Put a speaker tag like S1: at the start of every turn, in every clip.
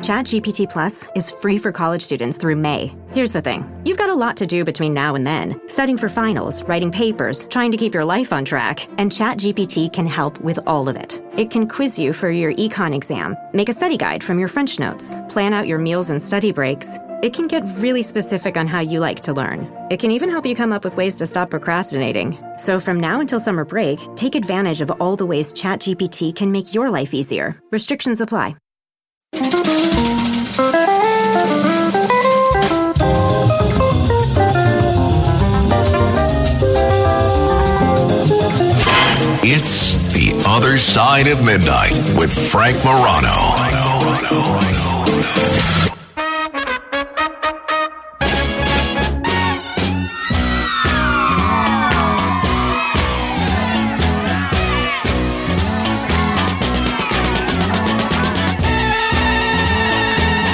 S1: ChatGPT Plus is free for college students through May. Here's the thing. You've got a lot to do between now and then. Studying for finals, writing papers, trying to keep your life on track. And ChatGPT can help with all of it. It can quiz you for your econ exam, make a study guide from your French notes, plan out your meals and study breaks. It can get really specific on how you like to learn. It can even help you come up with ways to stop procrastinating. So from now until summer break, take advantage of all the ways ChatGPT can make your life easier. Restrictions apply.
S2: It's The Other Side of Midnight with Frank Morano.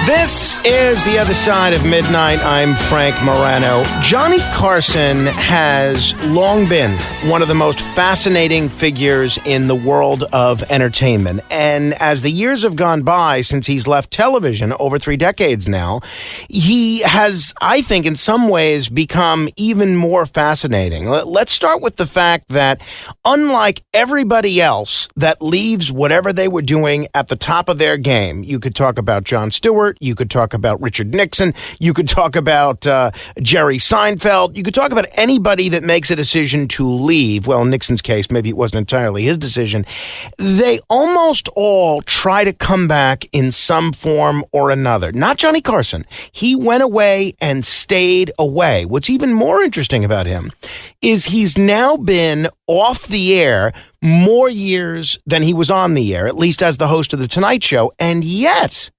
S3: This is The Other Side of Midnight. I'm Frank Morano. Johnny Carson has long been one of the most fascinating figures in the world of entertainment. And as the years have gone by since he's left television, over 3 decades now, he has, I think, in some ways become even more fascinating. Let's start with the fact that unlike everybody else that leaves whatever they were doing at the top of their game, you could talk about Jon Stewart, you could talk about Richard Nixon, you could talk about Jerry Seinfeld, you could talk about anybody that makes a decision to leave. Well, in Nixon's case, maybe it wasn't entirely his decision. They almost all try to come back in some form or another. Not Johnny Carson. He went away and stayed away. What's even more interesting about him is he's now been off the air more years than he was on the air, at least as the host of The Tonight Show, and yet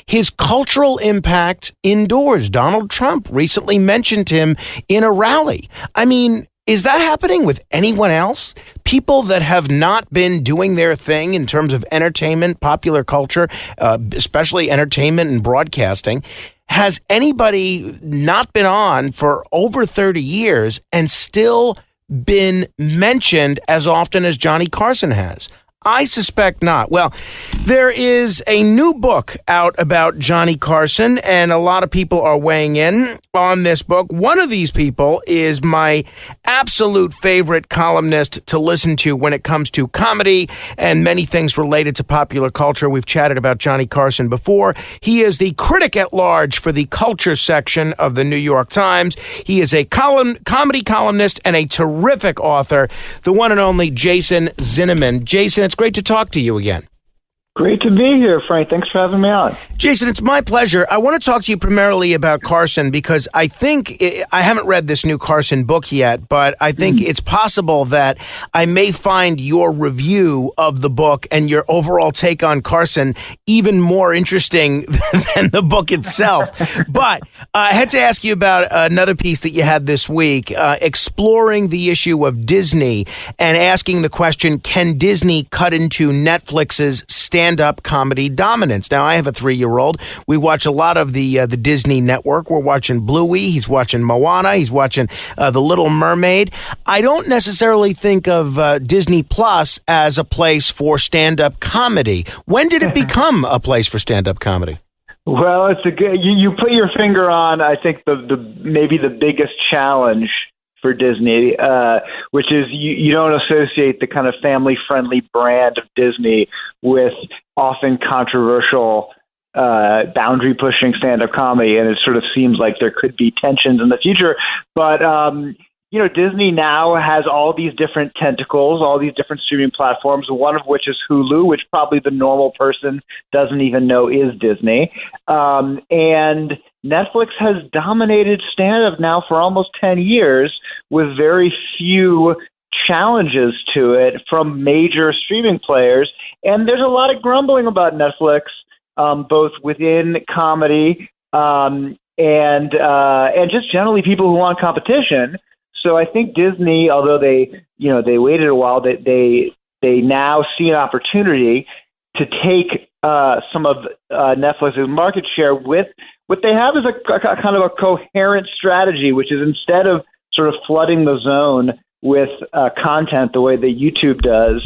S3: his cultural impact endures. Donald Trump recently mentioned him in a rally. I mean, is that happening with anyone else? People that have not been doing their thing in terms of entertainment, popular culture, especially entertainment and broadcasting. Has anybody not been on for over 30 years and still been mentioned as often as Johnny Carson has? I suspect not. Well, there is a new book out about Johnny Carson, and a lot of people are weighing in on this book. One of these people is my absolute favorite columnist to listen to when it comes to comedy and many things related to popular culture. We've chatted about Johnny Carson before. He is the critic-at-large for the culture section of the New York Times. He is a comedy columnist and a terrific author, the one and only Jason Zinoman. Jason, it's great to talk to you again.
S4: Great to be here, Frank. Thanks for having me on.
S3: Jason, it's my pleasure. I want to talk to you primarily about Carson because I think, I haven't read this new Carson book yet, but I think it's possible that I may find your review of the book and your overall take on Carson even more interesting than the book itself. But I had to ask you about another piece that you had this week, exploring the issue of Disney and asking the question, can Disney cut into Netflix's stand-up comedy dominance? Now, I have a 3-year-old. We watch a lot of the Disney network. We're watching Bluey. He's watching Moana. He's watching The Little Mermaid. I don't necessarily think of Disney Plus as a place for stand-up comedy. When did it become a place for stand-up comedy?
S4: Well, it's a good. You put your finger on, I think, maybe the biggest challenge for Disney, which is you don't associate the kind of family-friendly brand of Disney with often controversial, boundary-pushing stand-up comedy, and it sort of seems like there could be tensions in the future. But Disney now has all these different tentacles, all these different streaming platforms, one of which is Hulu, which probably the normal person doesn't even know is Disney. And Netflix has dominated stand-up now for almost 10 years with very few challenges to it from major streaming players. And there's a lot of grumbling about Netflix, both within comedy and just generally people who want competition. So I think Disney, although they waited a while, they now see an opportunity to take some of Netflix's market share with what they have is a kind of a coherent strategy, which is instead of sort of flooding the zone with content the way that YouTube does,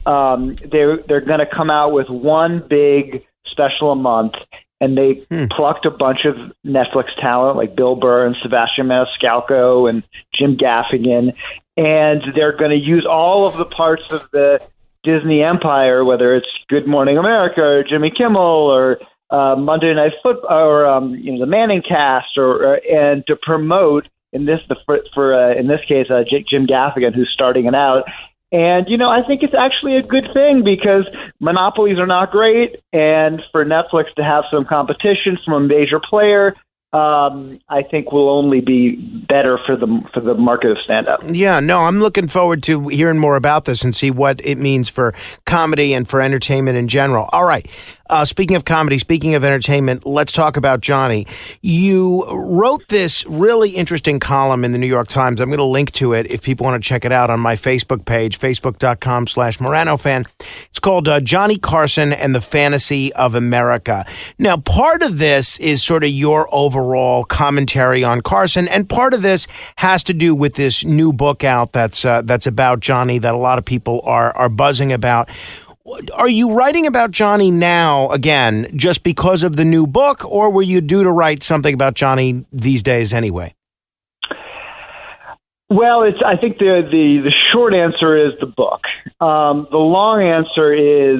S4: they're going to come out with one big special a month and they plucked a bunch of Netflix talent like Bill Burr and Sebastian Maniscalco and Jim Gaffigan, and they're going to use all of the parts of the Disney empire, whether it's Good Morning America or Jimmy Kimmel or Monday Night Football or the Manning cast, and to promote in this case Jim Gaffigan, who's starting it out. And I think it's actually a good thing because monopolies are not great, and for Netflix to have some competition from a major player, I think will only be better for the market of stand-up.
S3: Yeah, no, I'm looking forward to hearing more about this and see what it means for comedy and for entertainment in general. All right. Speaking of comedy, speaking of entertainment, let's talk about Johnny. You wrote this really interesting column in the New York Times. I'm going to link to it if people want to check it out on my Facebook page, facebook.com/MoranoFan. It's called Johnny Carson and the Fantasy of America. Now, part of this is sort of your overall commentary on Carson, and part of this has to do with this new book out that's about Johnny that a lot of people are buzzing about. Are you writing about Johnny now, again, just because of the new book, or were you due to write something about Johnny these days anyway?
S4: Well, I think the short answer is the book. The long answer is,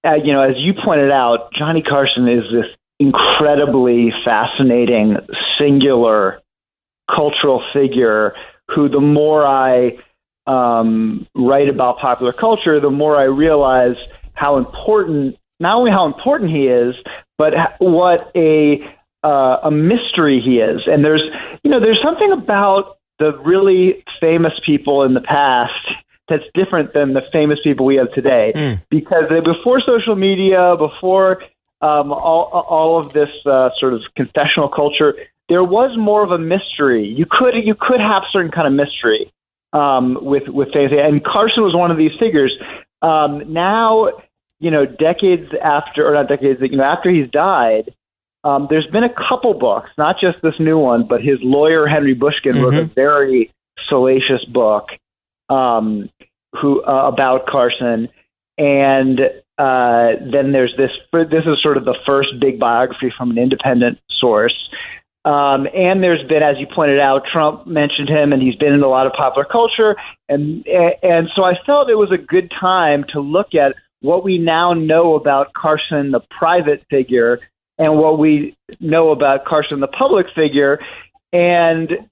S4: as you pointed out, Johnny Carson is this incredibly fascinating, singular cultural figure who, the more I write about popular culture, the more I realize how important, not only how important he is, but what a mystery he is. And there's something about the really famous people in the past that's different than the famous people we have today, because before social media, before all of this sort of confessional culture, there was more of a mystery. You could have certain kind of mystery with fantasy, and Carson was one of these figures. Now, decades after, or not decades, after he's died, there's been a couple books, not just this new one, but his lawyer Henry Bushkin wrote a very salacious book about Carson, and then there's this. This is sort of the first big biography from an independent source. And there's been, as you pointed out, Trump mentioned him, and he's been in a lot of popular culture. And so I felt it was a good time to look at what we now know about Carson, the private figure, and what we know about Carson, the public figure, and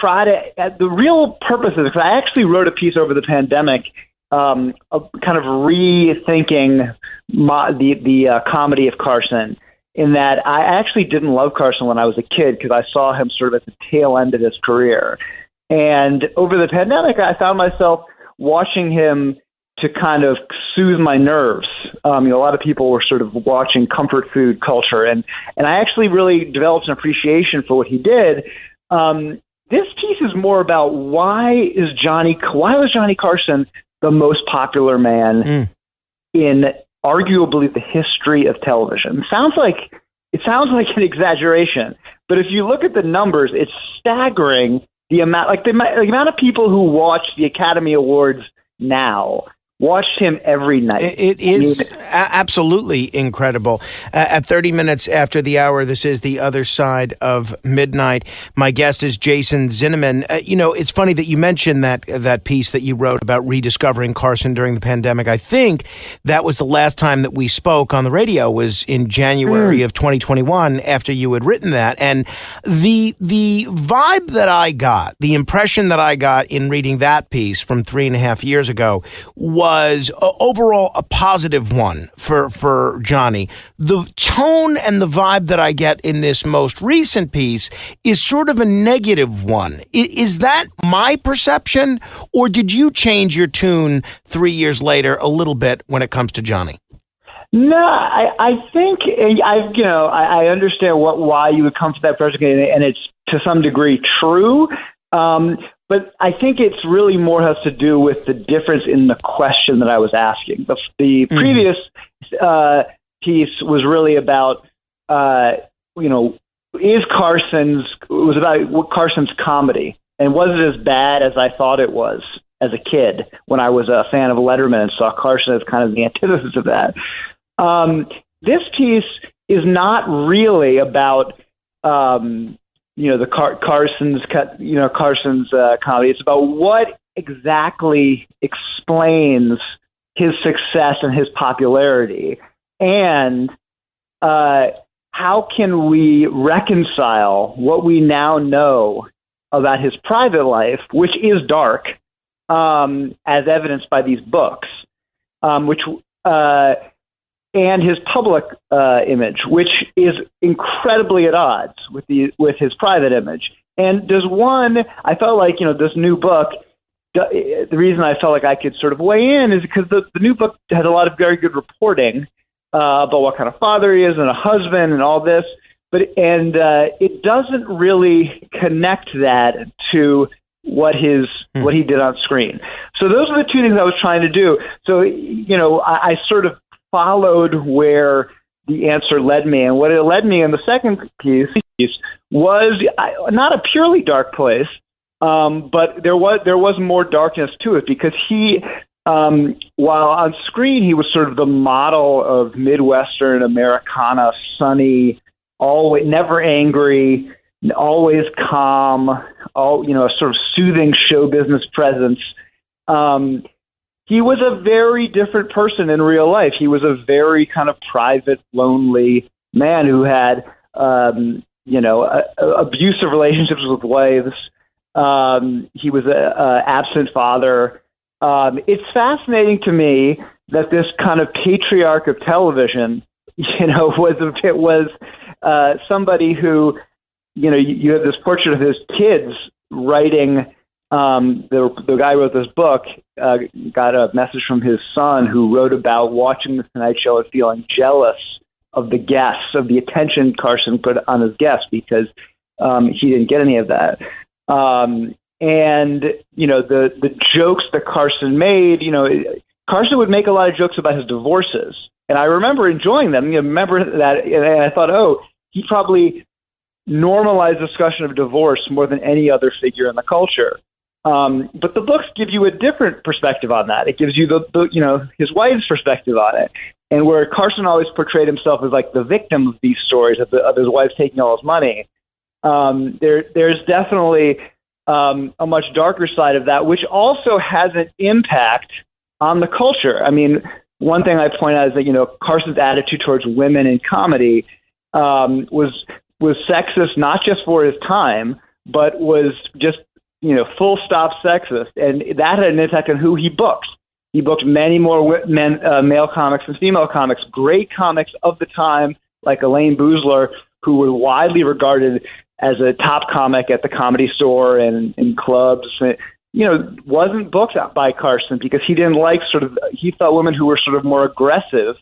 S4: try to, the real purpose of it, because I actually wrote a piece over the pandemic, kind of rethinking the comedy of Carson, in that I actually didn't love Carson when I was a kid because I saw him sort of at the tail end of his career. And over the pandemic, I found myself watching him to kind of soothe my nerves. A lot of people were sort of watching comfort food culture, and I actually really developed an appreciation for what he did. This piece is more about why was Johnny Carson the most popular man in arguably the history of television. It sounds like an exaggeration, but if you look at the numbers, it's staggering the amount of people who watch the Academy Awards now watched him every night.
S3: It is absolutely incredible. At 30 minutes after the hour, this is The Other Side of Midnight. My guest is Jason Zinoman. It's funny that you mentioned that piece that you wrote about rediscovering Carson during the pandemic. I think that was the last time that we spoke on the radio was in January of 2021 after you had written that. And the vibe that I got, the impression that I got in reading that piece from 3.5 years ago was overall a positive one for Johnny. The tone and the vibe that I get in this most recent piece is sort of a negative one. Is that my perception, or did you change your tune 3 years later a little bit when it comes to Johnny?
S4: No, I think I understand why you would come to that person, and it's to some degree true. But I think it's really more has to do with the difference in the question that I was asking. The previous piece was really about, it was about Carson's comedy, and was it as bad as I thought it was as a kid when I was a fan of Letterman and saw Carson as kind of the antithesis of that. This piece is not really about Carson's comedy. It's about what exactly explains his success and his popularity, and how can we reconcile what we now know about his private life, which is dark, as evidenced by these books, and his public image, which is incredibly at odds with his private image. And I felt like, this new book, the reason I felt like I could sort of weigh in is because the new book has a lot of very good reporting about what kind of father he is and a husband and all this, but it doesn't really connect that to what he did on screen. So those are the two things I was trying to do. So, I sort of followed where the answer led me, and what it led me in the second piece was not a purely dark place, but there was more darkness to it, because he, while on screen he was sort of the model of Midwestern Americana, sunny, always never angry, always calm, a sort of soothing show business presence. He was a very different person in real life. He was a very kind of private, lonely man who had, abusive relationships with wives. He was an absent father. It's fascinating to me that this kind of patriarch of television, was somebody who, you have this portrait of his kids writing. The guy who wrote this book got a message from his son, who wrote about watching the Tonight Show and feeling jealous of the guests, of the attention Carson put on his guests, because he didn't get any of that. And the jokes that Carson made, Carson would make a lot of jokes about his divorces, and I remember enjoying them. Remember that, and I thought, he probably normalized discussion of divorce more than any other figure in the culture. But the books give you a different perspective on that. It gives you his wife's perspective on it, and where Carson always portrayed himself as like the victim of these stories of his wife taking all his money. There's definitely a much darker side of that, which also has an impact on the culture. I mean, one thing I point out is that Carson's attitude towards women in comedy was sexist, not just for his time, but was just full stop sexist, and that had an impact on who he booked. He booked many more male comics than female comics, great comics of the time, like Elaine Boozler, who were widely regarded as a top comic at the Comedy Store and in clubs. Wasn't booked by Carson because he didn't like he thought women who were sort of more aggressive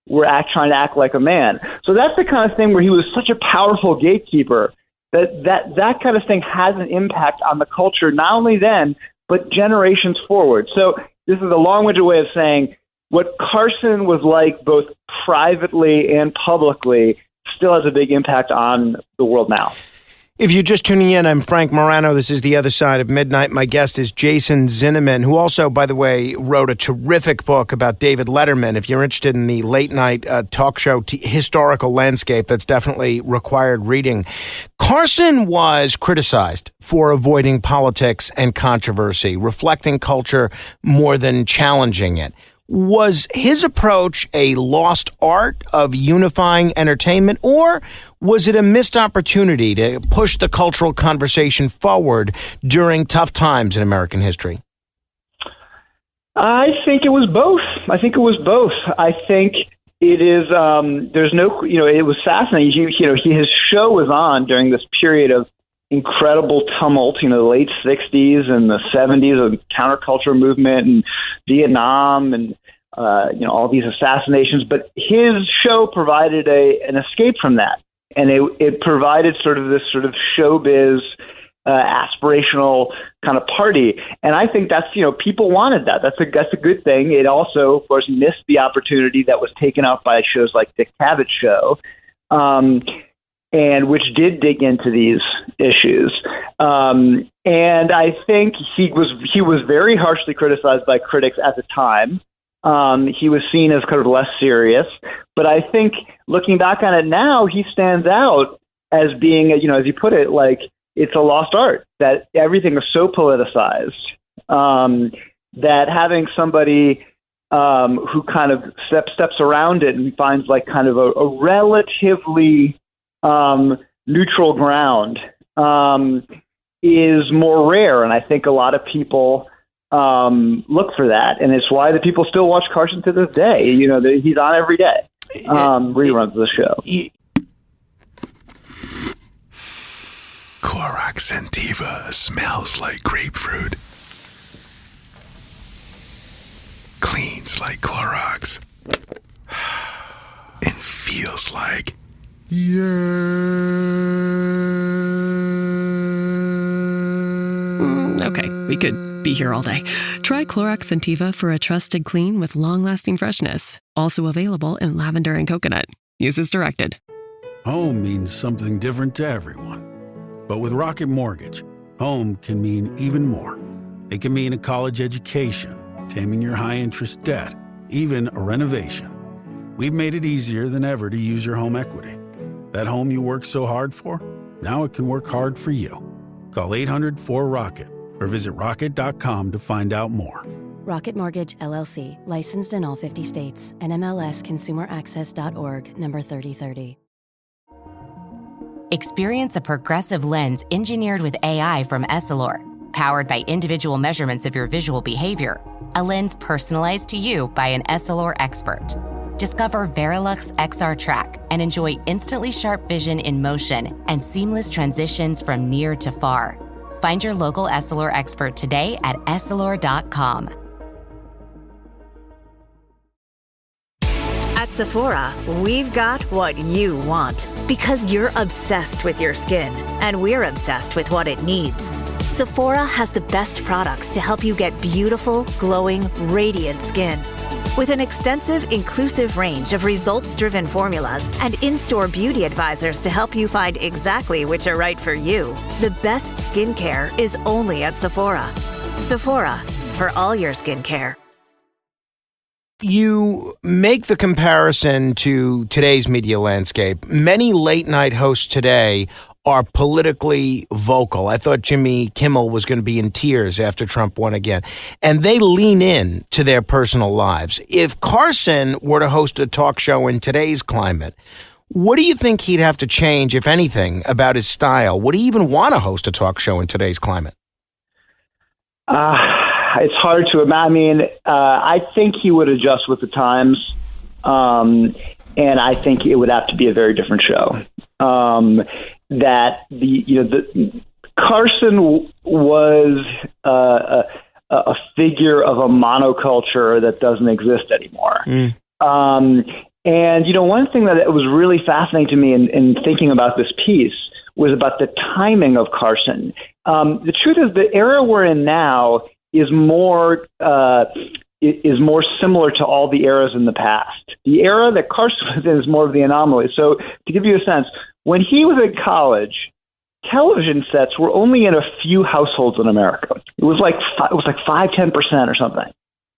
S4: were trying to act like a man. So that's the kind of thing where he was such a powerful gatekeeper that kind of thing has an impact on the culture, not only then, but generations forward. So this is a long-winded way of saying what Carson was like both privately and publicly still has a big impact on the world now.
S3: If you're just tuning in, I'm Frank Morano. This is The Other Side of Midnight. My guest is Jason Zinoman, who also, by the way, wrote a terrific book about David Letterman. If you're interested in the late-night talk show historical landscape, that's definitely required reading. Carson was criticized for avoiding politics and controversy, reflecting culture more than challenging it. Was his approach a lost art of unifying entertainment, or was it a missed opportunity to push the cultural conversation forward during tough times in American history?
S4: I think it was both. I think it is, there's no, it was fascinating. His show was on during this period of incredible tumult, the late 60s and the 70s of the counterculture movement and Vietnam and, all these assassinations. But his show provided an escape from that. And it provided sort of this sort of showbiz, aspirational kind of party. And I think that's, people wanted that. That's a good thing. It also, of course, missed the opportunity that was taken up by shows like Dick Cavett's show, and which did dig into these issues. And I think he was very harshly criticized by critics at the time. he was seen as kind of less serious. But I think looking back on it now, he stands out as being, as you put it, like it's a lost art, that everything is so politicized, that having somebody who kind of steps around it and finds like kind of a relatively neutral ground is more rare. And I think a lot of people look for that. And it's why the people still watch Carson to this day. He's on every day, reruns of the show.
S2: Clorox Sentiva smells like grapefruit. Cleans like Clorox. And feels like...
S5: Okay, we could be here all day. Try Clorox Sentiva for a trusted clean with long-lasting freshness. Also available in lavender and coconut. Use as directed.
S6: Home means something different to everyone. But with Rocket Mortgage, home can mean even more. It can mean a college education, taming your high-interest debt, even a renovation. We've made it easier than ever to use your home equity. That home you worked so hard for, now it can work hard for you. Call 800-4ROCKET or visit rocket.com to find out more.
S7: Rocket Mortgage, LLC. Licensed in all 50 states. NMLSConsumerAccess.org, number 3030.
S8: Experience a progressive lens engineered with AI from Essilor, powered by individual measurements of your visual behavior. A lens personalized to you by an Essilor expert. Discover Verilux XR Track and enjoy instantly sharp vision in motion and seamless transitions from near to far. Find your local Essilor expert today at Essilor.com.
S9: At Sephora, we've got what you want because you're obsessed with your skin and we're obsessed with what it needs. Sephora has the best products to help you get beautiful, glowing, radiant skin. With an extensive, inclusive range of results-driven formulas and in-store beauty advisors to help you find exactly which are right for you, the best skincare is only at Sephora. Sephora, for all your skincare.
S3: You make the comparison to today's media landscape. Many late-night hosts today are politically vocal. I thought Jimmy Kimmel was going to be in tears after Trump won again. And they lean in to their personal lives. If Carson were to host a talk show in today's climate, what do you think he'd have to change, if anything, about his style? Would he even want to host a talk show in today's climate?
S4: It's hard to imagine. I think he would adjust with the times, and I think it would have to be a very different show. That the Carson was a figure of a monoculture that doesn't exist anymore. And one thing that was really fascinating to me in thinking about this piece was about the timing of Carson. The truth is, the era we're in now is more similar to all the eras in the past. The era that Carson was in is more of the anomaly. So to give you a sense, when he was in college, television sets were only in a few households in America. It was like 5-10% or something.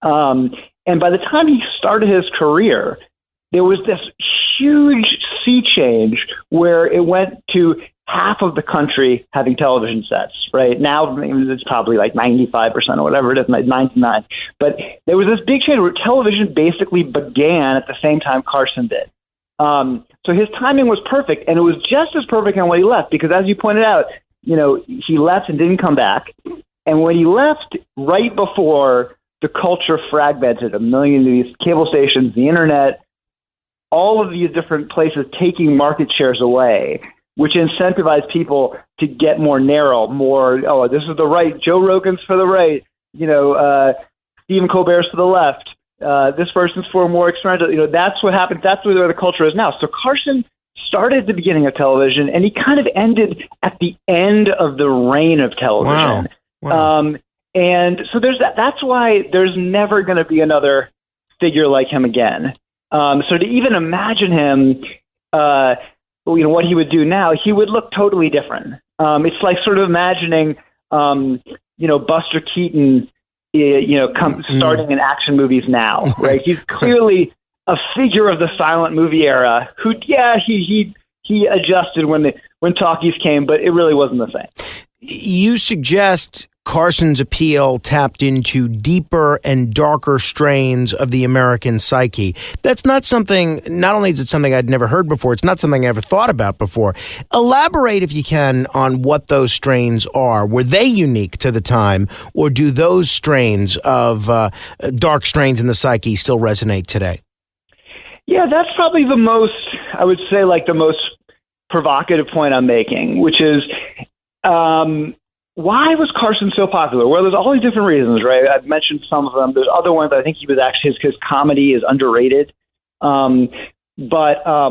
S4: And by the time he started his career, there was this huge sea change where it went to half of the country having television sets. Right now, it's probably like 95% or whatever it is, 99. But there was this big change where television basically began at the same time Carson did. So his timing was perfect, and it was just as perfect when he left, because as you pointed out, he left and didn't come back. And when he left, right before the culture fragmented, a million of these cable stations, the internet, all of these different places taking market shares away, which incentivized people to get more narrow, this is the right, Joe Rogan's for the right, Stephen Colbert's for the left. This person's for more experimental. That's what happened. That's where the culture is now. So Carson started at the beginning of television, and he kind of ended at the end of the reign of television. Wow. And so there's that. That's why there's never going to be another figure like him again. So to even imagine him, what he would do now, he would look totally different. It's like sort of imagining, Buster Keaton starting in action movies now, right? He's clearly a figure of the silent movie era who, he adjusted when talkies came, but it really wasn't the same.
S3: You suggest Carson's appeal tapped into deeper and darker strains of the American psyche. That's not only is it something I'd never heard before, it's not something I ever thought about before. Elaborate, if you can, on what those strains are. Were they unique to the time, or do those strains of dark strains in the psyche still resonate today?
S4: Yeah, that's probably the most provocative point I'm making, which is, why was Carson so popular? Well, there's all these different reasons, right? I've mentioned some of them. There's other ones. I think he was actually his comedy is underrated, but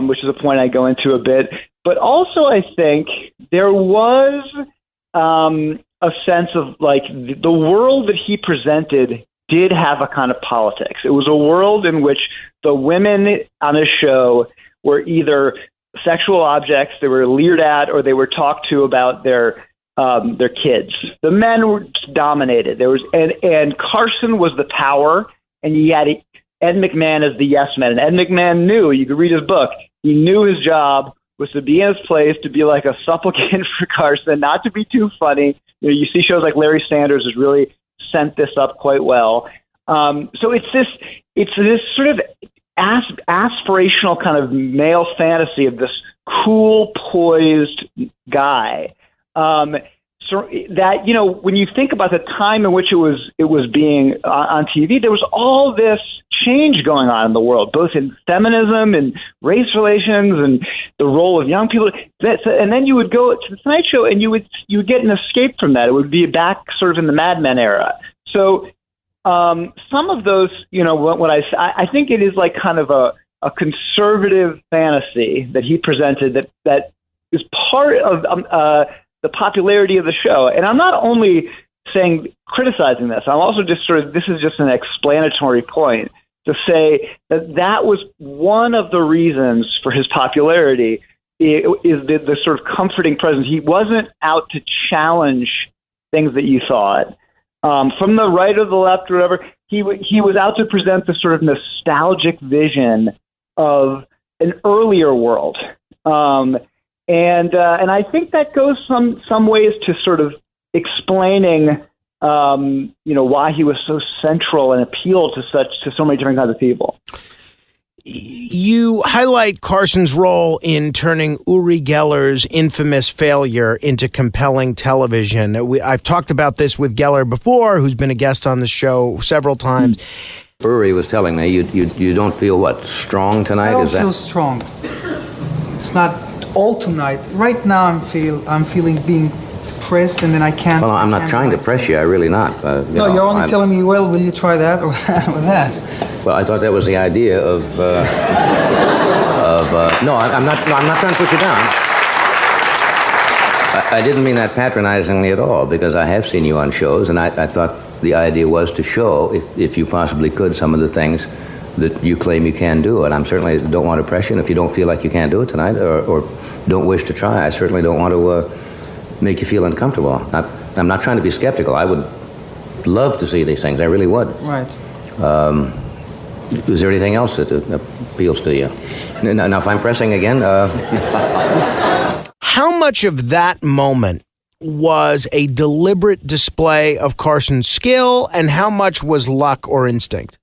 S4: which is a point I go into a bit. But also, I think there was a sense of like the world that he presented did have a kind of politics. It was a world in which the women on his show were either sexual objects, they were leered at, or they were talked to about their kids. The men were dominated. There was and Carson was the power, and you had Ed McMahon as the yes man. And Ed McMahon knew, you could read his book, he knew his job was to be in his place, to be like a supplicant for Carson, not to be too funny. You see shows like Larry Sanders has really sent this up quite well. So it's this sort of aspirational kind of male fantasy of this cool, poised guy. So that, when you think about the time in which it was being on TV, there was all this change going on in the world, both in feminism and race relations and the role of young people. And then you would go to the Tonight Show and you would get an escape from that. It would be back sort of in the Mad Men era. So some of those, what I think it is like kind of a conservative fantasy that he presented that is part of the popularity of the show. And I'm not only criticizing this, I'm also just this is just an explanatory point to say that was one of the reasons for his popularity is the sort of comforting presence. He wasn't out to challenge things that you thought. From the right or the left or whatever, he was out to present the sort of nostalgic vision of an earlier world. And I think that goes some ways to sort of explaining, why he was so central and appealed to so many different kinds of people.
S3: You highlight Carson's role in turning Uri Geller's infamous failure into compelling television. I've talked about this with Geller before, who's been a guest on the show several times.
S10: Uri was telling me you don't feel strong tonight.
S11: I don't feel strong. It's not all tonight. Right now, I'm feeling being pressed, and then I can't.
S10: Well, I'm not trying to press you. I really not.
S11: No, you're only telling me. Well, will you try that or that?
S10: Well, I thought that was the idea of. No, I'm not trying to put you down. I didn't mean that patronizingly at all, because I have seen you on shows, and I thought the idea was to show, if you possibly could, some of the things that you claim you can do. And I certainly don't want to press you. And if you don't feel like you can't do it tonight, or don't wish to try, I certainly don't want to make you feel uncomfortable. I'm not trying to be skeptical. I would love to see these things. I really would.
S11: Right.
S10: Is there anything else that appeals to you? Now, if I'm pressing again...
S3: How much of that moment was a deliberate display of Carson's skill, and how much was luck or instinct?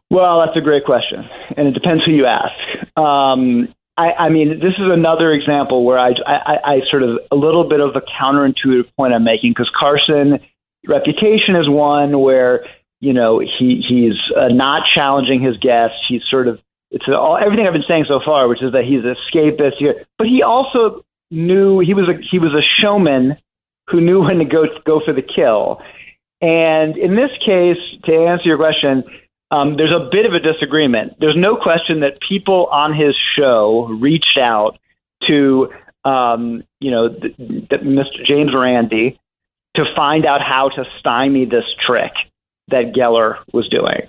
S4: Well, that's a great question, and it depends who you ask. I mean, this is another example where I sort of a little bit of a counterintuitive point I'm making, because Carson, reputation is one where, he's not challenging his guests. He's sort of, everything I've been saying so far, which is that he's an escapist here, but he also knew he was a showman who knew when to go for the kill. And in this case, to answer your question, there's a bit of a disagreement. There's no question that people on his show reached out to, Mr. James Randi to find out how to stymie this trick that Geller was doing.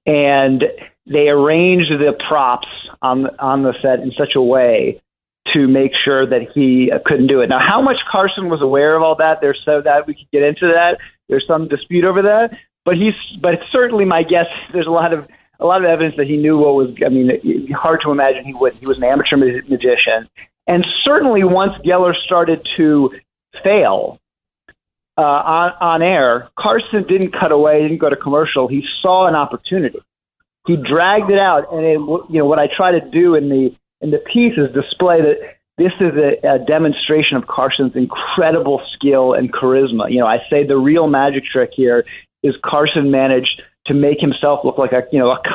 S4: And they arranged the props on the set in such a way to make sure that he couldn't do it. Now, how much Carson was aware of all that, there's so that we could get into that. There's some dispute over that, but it's certainly my guess. There's a lot of evidence that he knew what was. I mean, hard to imagine he would. He was an amateur magician, and certainly once Geller started to fail on air, Carson didn't cut away, didn't go to commercial. He saw an opportunity. He dragged it out, and what I try to do in the piece is display that this is a demonstration of Carson's incredible skill and charisma. I say the real magic trick here is Carson managed to make himself look like a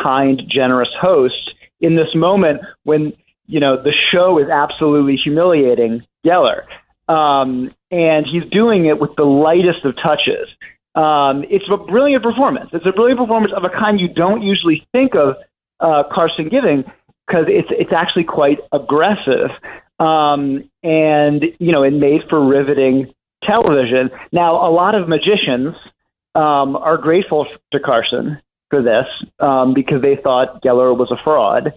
S4: kind, generous host in this moment when, the show is absolutely humiliating Geller. And he's doing it with the lightest of touches. It's a brilliant performance. It's a brilliant performance of a kind you don't usually think of Carson giving, because it's actually quite aggressive. And, it made for riveting television. Now, a lot of magicians are grateful to Carson for this because they thought Geller was a fraud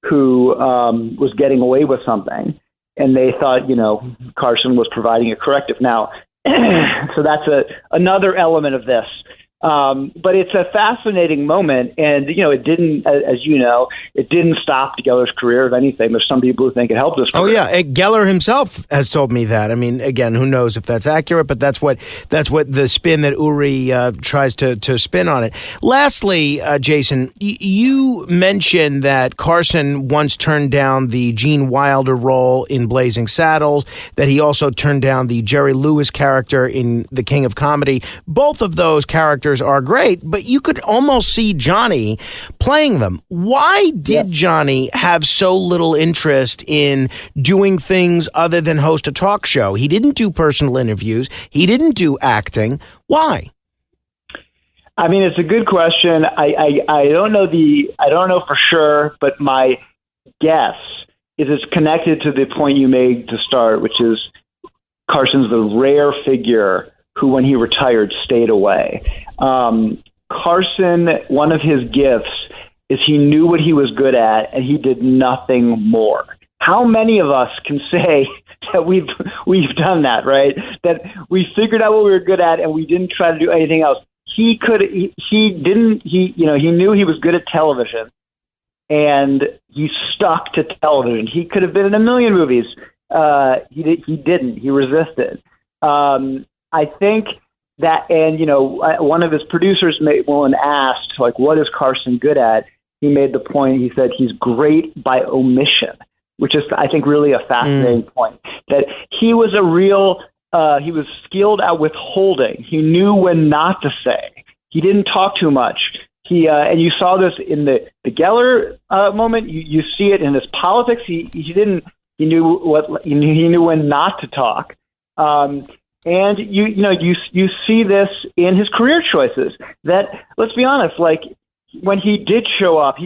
S4: who was getting away with something. And they thought, Carson was providing a corrective. Now, so that's another element of this. But it's a fascinating moment, and it didn't, as you know, it didn't stop Geller's career. If anything, there's some people who think it helped his career.
S3: Oh yeah, Geller himself has told me that. I mean, again, who knows if that's accurate? But that's what the spin that Uri tries to spin on it. Lastly, Jason, you mentioned that Carson once turned down the Gene Wilder role in Blazing Saddles. That he also turned down the Jerry Lewis character in The King of Comedy. Both of those characters are great, but you could almost see Johnny playing them. Why did Johnny have so little interest in doing things other than host a talk show? He didn't do personal interviews. He didn't do acting. Why?
S4: I mean, it's a good question. I don't know for sure, but my guess is it's connected to the point you made to start, which is Carson's the rare figure who, when he retired, stayed away. Carson, one of his gifts is he knew what he was good at, and he did nothing more. How many of us can say that we've done that, right? That we figured out what we were good at, and we didn't try to do anything else. He knew he was good at television, and he stuck to television. He could have been in a million movies. He didn't. He resisted. I think that, and one of his producers, when asked, like, what is Carson good at? He made the point, he said he's great by omission, which is, I think, really a fascinating point. That he was he was skilled at withholding. He knew when not to say. He didn't talk too much. And you saw this in the Geller moment. You see it in his politics. He knew when not to talk. And you see this in his career choices. That, let's be honest, like when he did show up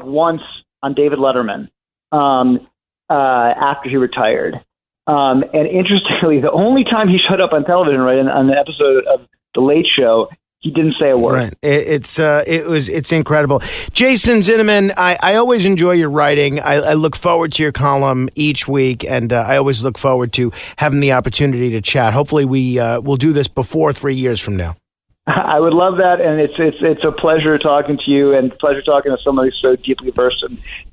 S4: once on David Letterman after he retired. And interestingly, the only time he showed up on television, right, on the episode of The Late Show, he didn't say a word.
S3: Right. It's incredible. Jason Zinoman, I always enjoy your writing. I look forward to your column each week, and I always look forward to having the opportunity to chat. Hopefully we will do this before 3 years from now.
S4: I would love that, and it's a pleasure talking to you, and a pleasure talking to somebody so deeply versed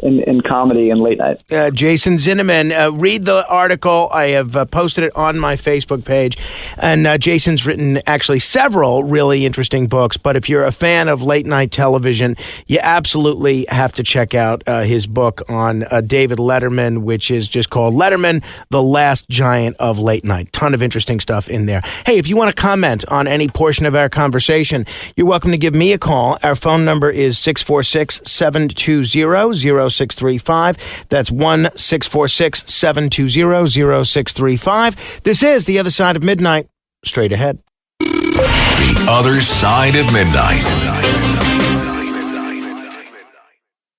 S4: in comedy and late night.
S3: Jason Zinoman, read the article. I have posted it on my Facebook page, and Jason's written actually several really interesting books, but if you're a fan of late night television, you absolutely have to check out his book on David Letterman, which is just called Letterman, the Last Giant of Late Night. Ton of interesting stuff in there. Hey, if you want to comment on any portion of our conversation, you're welcome to give me a call. Our phone number is 646-720-0635. That's 1-646-720-0635. This is The Other Side of Midnight. Straight ahead.
S2: The Other Side of Midnight.